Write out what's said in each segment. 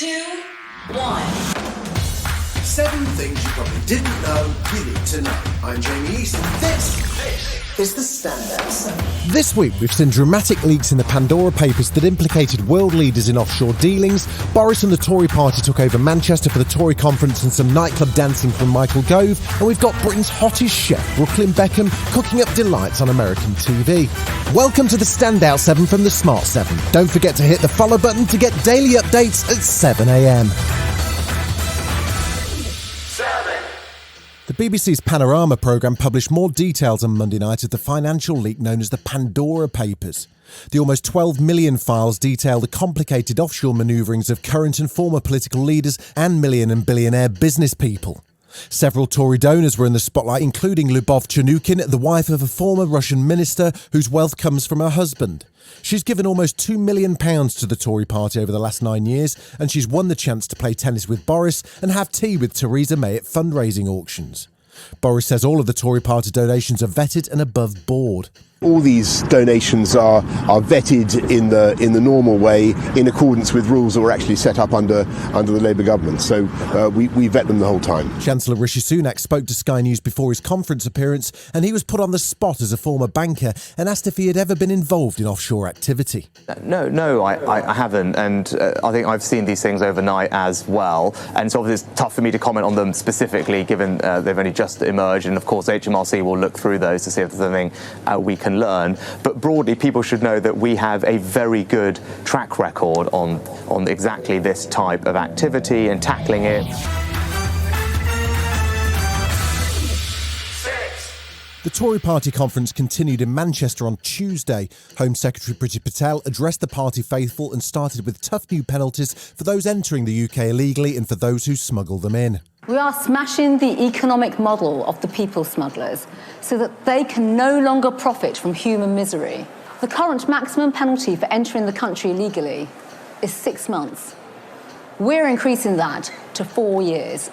2, 1. 7 things you probably didn't know you need to know. I'm Jamie East, and this is the Standout 7. This week, we've seen dramatic leaks in the Pandora Papers that implicated world leaders in offshore dealings. Boris and the Tory Party took over Manchester for the Tory Conference and some nightclub dancing from Michael Gove. And we've got Britain's hottest chef, Beckham, cooking up delights on American TV. Welcome to the Standout 7 from the Smart 7. Don't forget to hit the follow button to get daily updates at 7 a.m. The BBC's Panorama programme published more details on Monday night of the financial leak known as the Pandora Papers. The almost 12 million files detail the complicated offshore manoeuvrings of current and former political leaders and million and billionaire business people. Several Tory donors were in the spotlight, including Lyubov Chanukin, the wife of a former Russian minister whose wealth comes from her husband. She's given almost £2 million to the Tory party over the last 9 years, and she's won the chance to play tennis with Boris and have tea with Theresa May at fundraising auctions. Boris says all of the Tory party donations are vetted and above board. All these donations are vetted in the normal way, in accordance with rules that were actually set up under the Labour government. So we vet them the whole time. Chancellor Rishi Sunak spoke to Sky News before his conference appearance, and he was put on the spot as a former banker and asked if he had ever been involved in offshore activity. No, I haven't, and I think I've seen these things overnight as well. And so obviously it's tough for me to comment on them specifically, given they've only just emerged. And of course, HMRC will look through those to see if there's anything we can learn. But broadly, people should know that we have a very good track record on exactly this type of activity and tackling it. The Tory Party Conference continued in Manchester on Tuesday. Home Secretary Priti Patel addressed the party faithful and started with tough new penalties for those entering the UK illegally and for those who smuggle them in. We are smashing the economic model of the people smugglers so that they can no longer profit from human misery. The current maximum penalty for entering the country illegally is 6 months. We're increasing that to 4 years.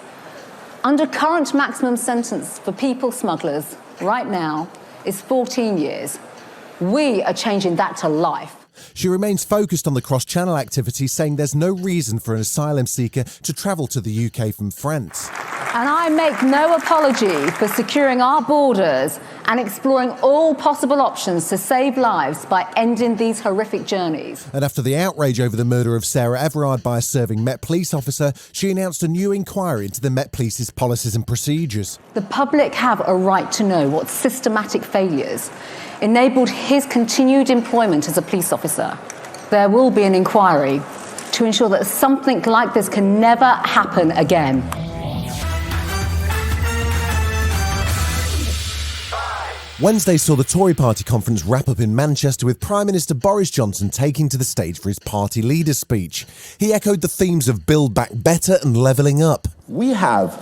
Under current maximum sentence for people smugglers right now is 14 years. We are changing that to life. She remains focused on the cross-channel activity, saying there's no reason for an asylum seeker to travel to the UK from France. And I make no apology for securing our borders and exploring all possible options to save lives by ending these horrific journeys. And after the outrage over the murder of Sarah Everard by a serving Met Police officer, she announced a new inquiry into the Met Police's policies and procedures. The public have a right to know what systematic failures enabled his continued employment as a police officer. There will be an inquiry to ensure that something like this can never happen again. Wednesday saw the Tory Party Conference wrap up in Manchester with Prime Minister Boris Johnson taking to the stage for his party leader speech. He echoed the themes of Build Back Better and Levelling Up. We have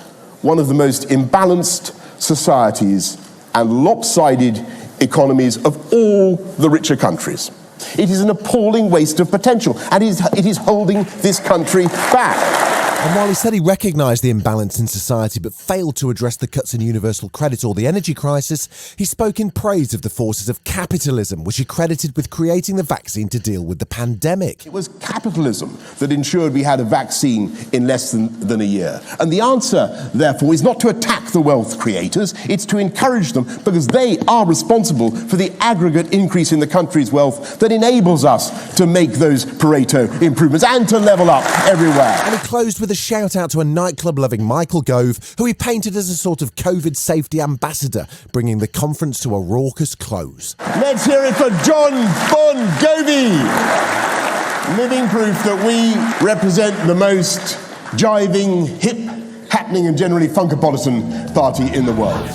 one of the most imbalanced societies and lopsided economies of all the richer countries. It is an appalling waste of potential, and it is holding this country back. And while he said he recognised the imbalance in society but failed to address the cuts in universal credit or the energy crisis, he spoke in praise of the forces of capitalism, which he credited with creating the vaccine to deal with the pandemic. It was capitalism that ensured we had a vaccine in less than a year. And the answer, therefore, is not to attack the wealth creators, it's to encourage them, because they are responsible for the aggregate increase in the country's wealth that enables us to make those Pareto improvements and to level up everywhere. And he closed with a shout out to a nightclub-loving Michael Gove, who he painted as a sort of COVID safety ambassador, bringing the conference to a raucous close. Let's hear it for John Bon Jovi, living proof that we represent the most jiving, hip, happening and generally funkapolitan party in the world.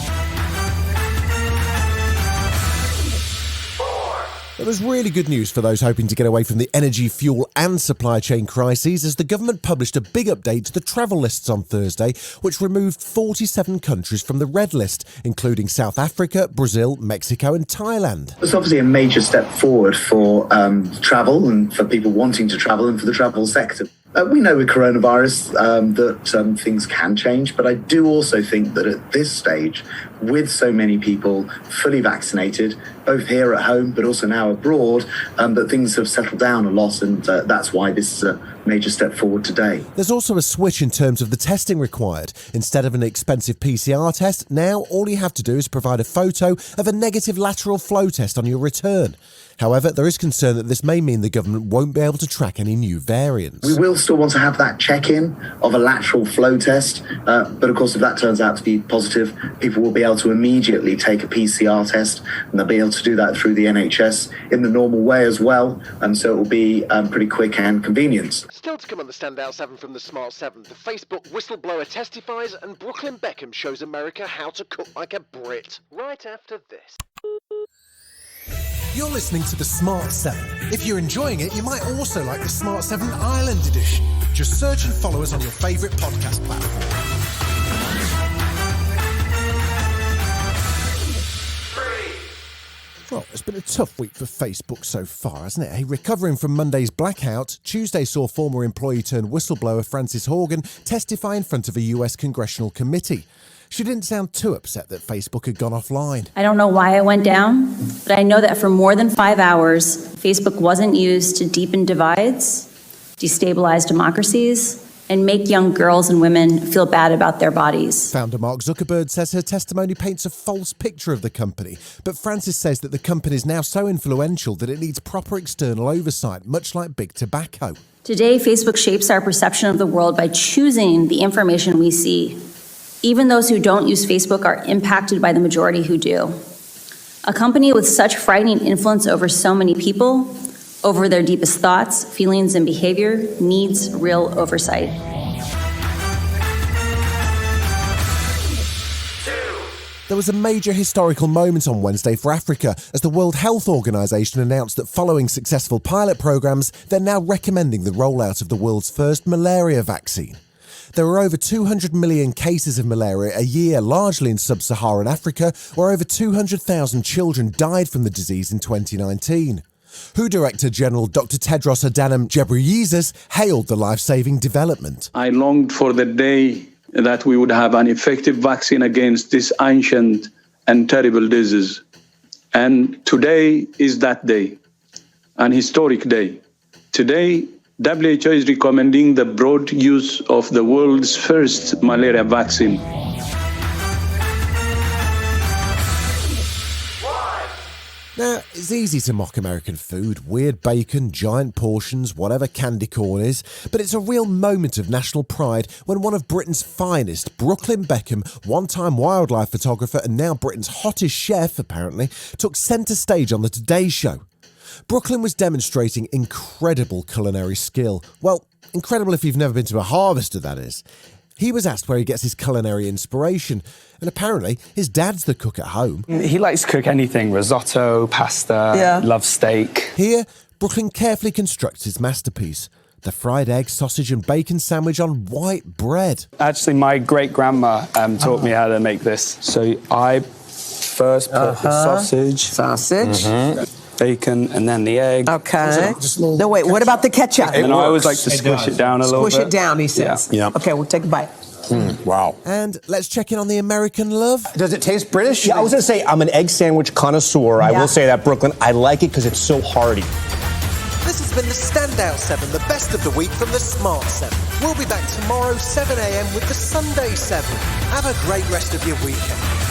It was really good news for those hoping to get away from the energy, fuel and supply chain crises, as the government published a big update to the travel lists on Thursday, which removed 47 countries from the red list, including South Africa, Brazil, Mexico and Thailand. It's obviously a major step forward for travel and for people wanting to travel and for the travel sector. We know with coronavirus that things can change, but I do also think that at this stage with so many people fully vaccinated, both here at home but also now abroad, that things have settled down a lot, and that's why this is a major step forward today. There's also a switch in terms of the testing required. Instead of an expensive PCR test, now all you have to do is provide a photo of a negative lateral flow test on your return. However, there is concern that this may mean the government won't be able to track any new variants. We will still want to have that check-in of a lateral flow test, but of course if that turns out to be positive, people will be able to immediately take a PCR test, and they'll be able to do that through the NHS in the normal way as well, and so it will be pretty quick and convenient. Still to come on the Standout 7 from the Smart 7, the Facebook whistleblower testifies and Brooklyn Beckham shows America how to cook like a Brit. Right after this. You're listening to the Smart 7. If you're enjoying it, you might also like the Smart 7 Ireland edition. Just search and follow us on your favourite podcast platform. Well, it's been a tough week for Facebook so far, hasn't it? Hey, recovering from Monday's blackout, Tuesday saw former employee turned whistleblower Frances Haugen testify in front of a US congressional committee. She didn't sound too upset that Facebook had gone offline. I don't know why it went down, but I know that for more than 5 hours, Facebook wasn't used to deepen divides, destabilize democracies, and make young girls and women feel bad about their bodies. Founder Mark Zuckerberg says her testimony paints a false picture of the company, but Frances says that the company is now so influential that it needs proper external oversight, much like big tobacco. Today, Facebook shapes our perception of the world by choosing the information we see. Even those who don't use Facebook are impacted by the majority who do. A company with such frightening influence over so many people, over their deepest thoughts, feelings, and behavior, needs real oversight. There was a major historical moment on Wednesday for Africa as the World Health Organization announced that following successful pilot programs, they're now recommending the rollout of the world's first malaria vaccine. There are over 200 million cases of malaria a year, largely in sub-Saharan Africa, where over 200,000 children died from the disease in 2019. WHO Director General Dr. Tedros Adhanom Ghebreyesus hailed the life-saving development. I longed for the day that we would have an effective vaccine against this ancient and terrible disease. And today is that day, an historic day. Today, WHO is recommending the broad use of the world's first malaria vaccine. Now, it's easy to mock American food, weird bacon, giant portions, whatever candy corn is, but it's a real moment of national pride when one of Britain's finest, Brooklyn Beckham, one-time wildlife photographer and now Britain's hottest chef, apparently, took centre stage on the Today Show. Brooklyn was demonstrating incredible culinary skill. Well, incredible if you've never been to a harvester, that is. He was asked where he gets his culinary inspiration, and apparently his dad's the cook at home. He likes to cook anything, risotto, pasta, loves steak. Here, Brooklyn carefully constructs his masterpiece, the fried egg, sausage and bacon sandwich on white bread. Actually, my great-grandma taught me how to make this. So I first put the sausage. Bacon, and then the egg. Okay. No, wait, what about the ketchup? And I always like to squish it down a little bit. Squish it down, he says. Yeah. Okay, we'll take a bite. Wow. And let's check in on the American love. Does it taste British? Yeah, I was going to say, I'm an egg sandwich connoisseur. I will say that, Brooklyn. I like it because it's so hearty. This has been the Standout 7, the best of the week from the Smart 7. We'll be back tomorrow, 7 a.m. with the Sunday 7. Have a great rest of your weekend.